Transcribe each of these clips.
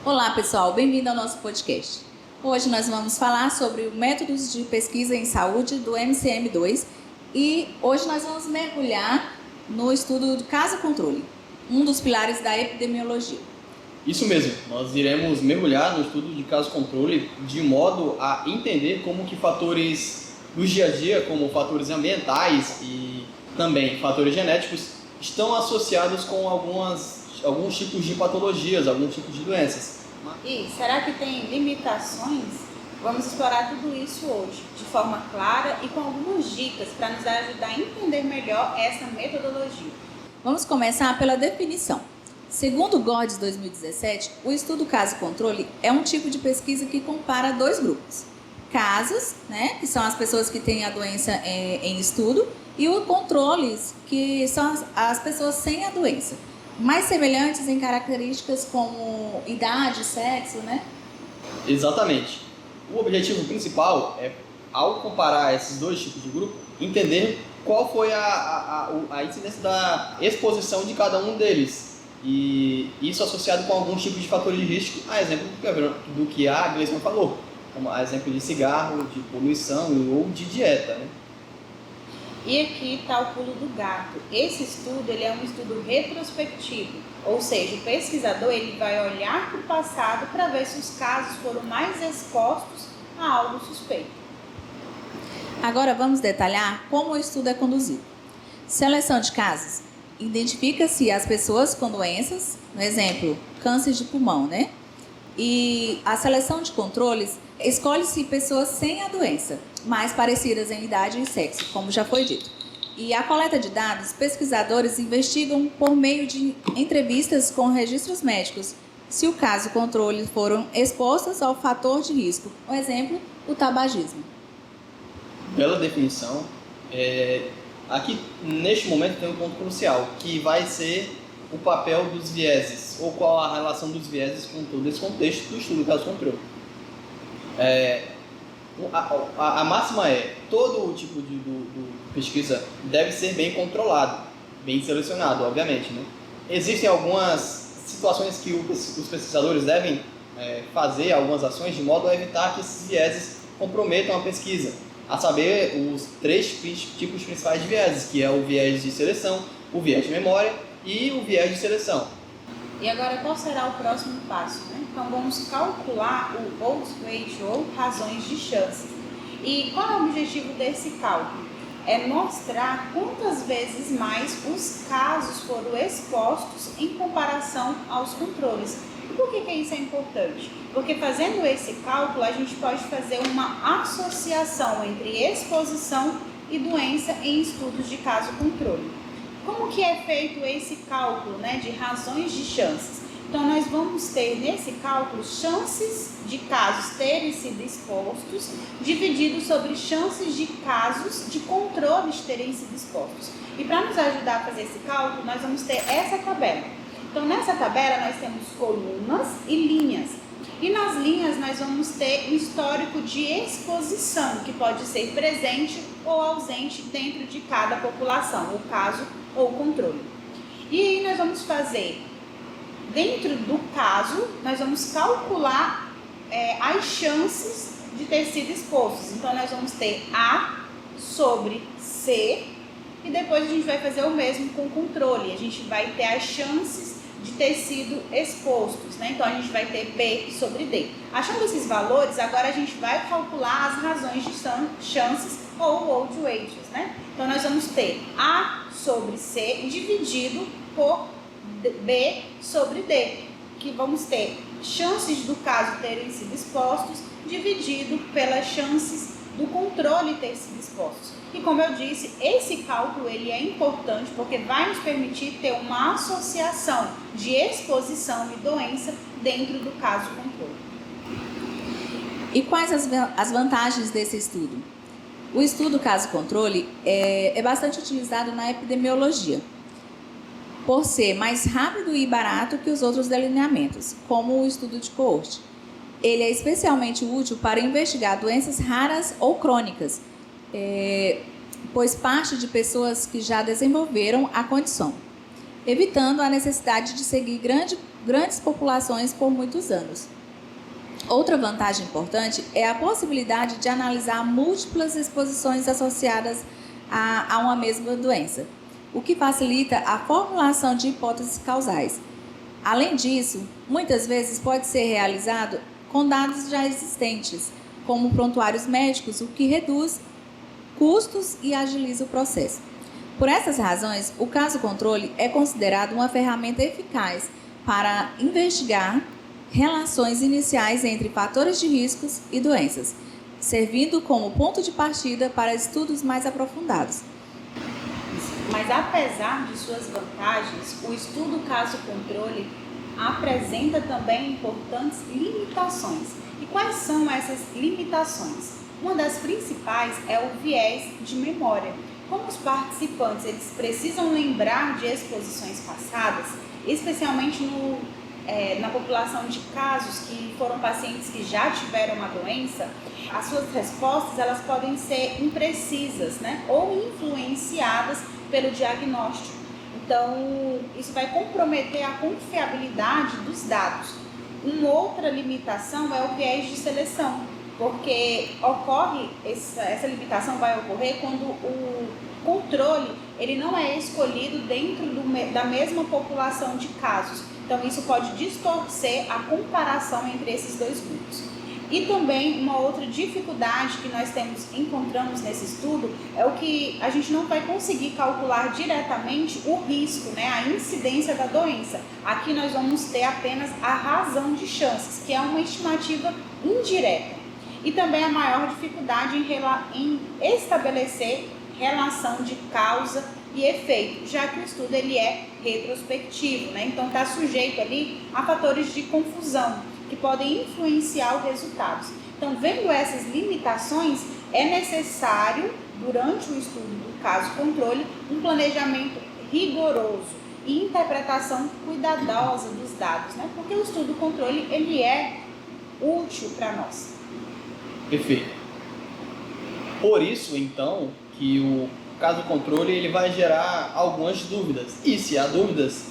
Olá pessoal, bem-vindo ao nosso podcast. Hoje nós vamos falar sobre métodos de pesquisa em saúde do MCM2 e hoje nós vamos mergulhar no estudo do caso-controle, um dos pilares da epidemiologia. Isso mesmo, nós iremos mergulhar no estudo de caso-controle de modo a entender como que fatores do dia a dia, como fatores ambientais e também fatores genéticos, estão associados com alguns tipos de patologias, alguns tipos de doenças. E será que tem limitações? Vamos explorar tudo isso hoje, de forma clara e com algumas dicas para nos ajudar a entender melhor essa metodologia. Vamos começar pela definição. Segundo o GODES 2017, o estudo caso-controle é um tipo de pesquisa que compara dois grupos. Casos, que são as pessoas que têm a doença em estudo, e os controles, que são as pessoas sem a doença. Mais semelhantes em características como idade, sexo, Exatamente. O objetivo principal é, ao comparar esses dois tipos de grupo, entender qual foi a incidência da exposição de cada um deles. E isso associado com alguns tipos de fatores de risco, a exemplo do que a Gleison falou, como a exemplo de cigarro, de poluição ou de dieta. E aqui está o pulo do gato. Esse estudo ele é um estudo retrospectivo, ou seja, o pesquisador ele vai olhar para o passado para ver se os casos foram mais expostos a algo suspeito. Agora vamos detalhar como o estudo é conduzido. Seleção de casos. Identifica-se as pessoas com doenças, no exemplo, câncer de pulmão, E a seleção de controles, escolhe-se pessoas sem a doença, mais parecidas em idade e sexo, como já foi dito. E a coleta de dados, pesquisadores investigam por meio de entrevistas com registros médicos, se o caso controle foram expostos ao fator de risco, por exemplo, o tabagismo. Bela definição. Aqui, neste momento, tem um ponto crucial, que vai ser o papel dos vieses, ou qual a relação dos vieses com todo esse contexto do estudo do caso-controle. A máxima é, todo o tipo de pesquisa deve ser bem controlado, bem selecionado, obviamente. Existem algumas situações que os pesquisadores devem fazer, algumas ações, de modo a evitar que esses vieses comprometam a pesquisa. A saber, os 3 tipos principais de vieses, que é o viés de seleção, o viés de memória e o viés de seleção. E agora, qual será o próximo passo? Então, vamos calcular o odds ratio, ou razões de chances. E qual é o objetivo desse cálculo? É mostrar quantas vezes mais os casos foram expostos em comparação aos controles. E por que isso é importante? Porque fazendo esse cálculo, a gente pode fazer uma associação entre exposição e doença em estudos de caso-controle. Como que é feito esse cálculo de razões de chances? Então, nós vamos ter nesse cálculo chances de casos terem sido expostos, dividido sobre chances de casos de controles terem sido expostos. E para nos ajudar a fazer esse cálculo, nós vamos ter essa tabela. Então, nessa tabela, nós temos colunas e linhas. E nas linhas, nós vamos ter um histórico de exposição, que pode ser presente ou ausente dentro de cada população, o caso ou o controle. E aí nós vamos fazer, dentro do caso, nós vamos calcular as chances de ter sido expostos. Então, nós vamos ter A sobre C e depois a gente vai fazer o mesmo com o controle. A gente vai ter as chances de ter sido expostos, Então, a gente vai ter B sobre D. Achando esses valores, agora a gente vai calcular as razões de chances ou odds ratios, Então, nós vamos ter A sobre C dividido por B sobre D, que vamos ter chances do caso terem sido expostos dividido pelas chances do controle ter sido expostos. E como eu disse, esse cálculo ele é importante porque vai nos permitir ter uma associação de exposição e doença dentro do caso controle. E quais as vantagens desse estudo? O estudo caso-controle é bastante utilizado na epidemiologia, por ser mais rápido e barato que os outros delineamentos, como o estudo de coorte. Ele é especialmente útil para investigar doenças raras ou crônicas, pois parte de pessoas que já desenvolveram a condição. evitando a necessidade de seguir grandes populações por muitos anos. Outra vantagem importante é a possibilidade de analisar múltiplas exposições associadas a uma mesma doença, o que facilita a formulação de hipóteses causais. Além disso, muitas vezes pode ser realizado com dados já existentes, como prontuários médicos, o que reduz custos e agiliza o processo. Por essas razões, o caso-controle é considerado uma ferramenta eficaz para investigar relações iniciais entre fatores de riscos e doenças, servindo como ponto de partida para estudos mais aprofundados. Mas apesar de suas vantagens, o estudo caso-controle apresenta também importantes limitações. E quais são essas limitações? Uma das principais é o viés de memória. Como os participantes eles precisam lembrar de exposições passadas, especialmente na população de casos que foram pacientes que já tiveram a doença, as suas respostas elas podem ser imprecisas, né? Ou influenciadas pelo diagnóstico. Então, isso vai comprometer a confiabilidade dos dados. Uma outra limitação é o viés de seleção, porque essa limitação vai ocorrer quando o controle ele não é escolhido dentro da mesma população de casos. Então, isso pode distorcer a comparação entre esses dois grupos. E também uma outra dificuldade que nós encontramos nesse estudo é o que a gente não vai conseguir calcular diretamente o risco, né, a incidência da doença. Aqui nós vamos ter apenas a razão de chances, que é uma estimativa indireta. E também a maior dificuldade em estabelecer relação de causa e efeito, já que o estudo ele é retrospectivo, né? Então está sujeito ali a fatores de confusão que podem influenciar os resultados. Então, vendo essas limitações, é necessário, durante o estudo do caso-controle, um planejamento rigoroso e interpretação cuidadosa dos dados, né? Porque o estudo-controle ele é útil para nós. Perfeito. Por isso, então, que o caso-controle ele vai gerar algumas dúvidas. E se há dúvidas,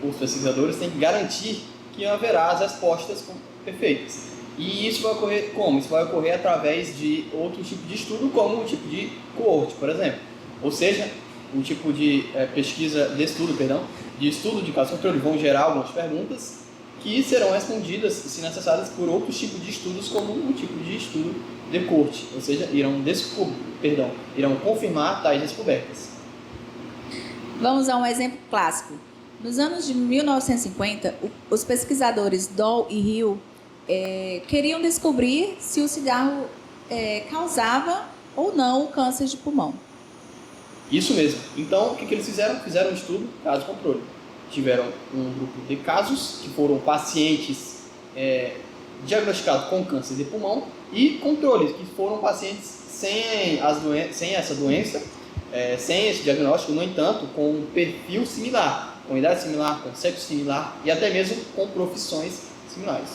os pesquisadores têm que garantir que haverá as respostas perfeitas. E isso vai ocorrer como? Isso vai ocorrer através de outro tipo de estudo, como o tipo de coorte, por exemplo. Ou seja, o tipo de de estudo de caso-controle vão gerar algumas perguntas que serão respondidas, se necessárias, por outros tipos de estudos, como o tipo de estudo de coorte. Ou seja, irão confirmar tais descobertas. Vamos a um exemplo clássico. Nos anos de 1950, os pesquisadores Doll e Hill queriam descobrir se o cigarro causava ou não o câncer de pulmão. Isso mesmo. Então, o que eles fizeram? Fizeram um estudo caso-controle. Tiveram um grupo de casos, que foram pacientes diagnosticados com câncer de pulmão, e controles, que foram pacientes sem essa doença, sem esse diagnóstico, no entanto, com um perfil similar, com idade similar, com sexo similar e até mesmo com profissões similares.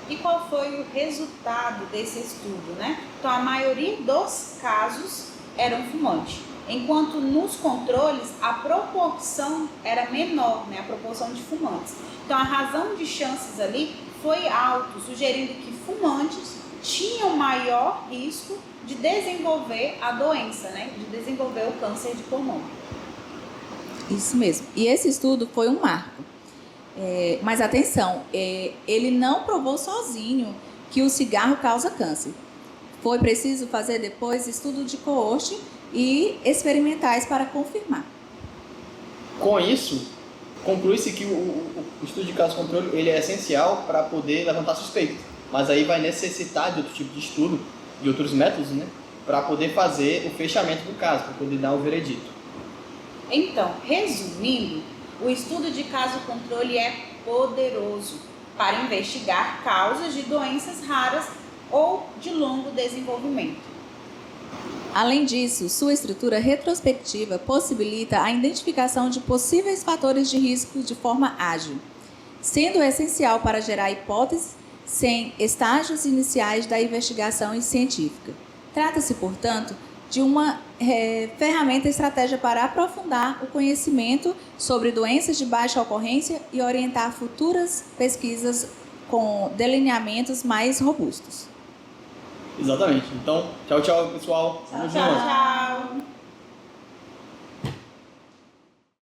E qual foi o resultado desse estudo, né? Então, a maioria dos casos eram fumantes, enquanto nos controles a proporção era menor, né? A proporção de fumantes. Então, a razão de chances ali foi alto, sugerindo que fumantes tinham maior risco de desenvolver a doença, né? De desenvolver o câncer de pulmão. Isso mesmo. E esse estudo foi um marco. Mas atenção, ele não provou sozinho que o cigarro causa câncer. Foi preciso fazer depois estudo de coorte e experimentais para confirmar. Com isso, conclui-se que o estudo de caso-controle ele é essencial para poder levantar suspeita. Mas aí vai necessitar de outro tipo de estudo, de outros métodos, né, para poder fazer o fechamento do caso, para poder dar o veredito. Então, resumindo, o estudo de caso-controle é poderoso para investigar causas de doenças raras ou de longo desenvolvimento. Além disso, sua estrutura retrospectiva possibilita a identificação de possíveis fatores de risco de forma ágil, sendo essencial para gerar hipóteses sem estágios iniciais da investigação científica. Trata-se, portanto, de uma ferramenta e estratégia para aprofundar o conhecimento sobre doenças de baixa ocorrência e orientar futuras pesquisas com delineamentos mais robustos. Exatamente. Então, tchau, tchau, pessoal. Tamo junto. Tchau.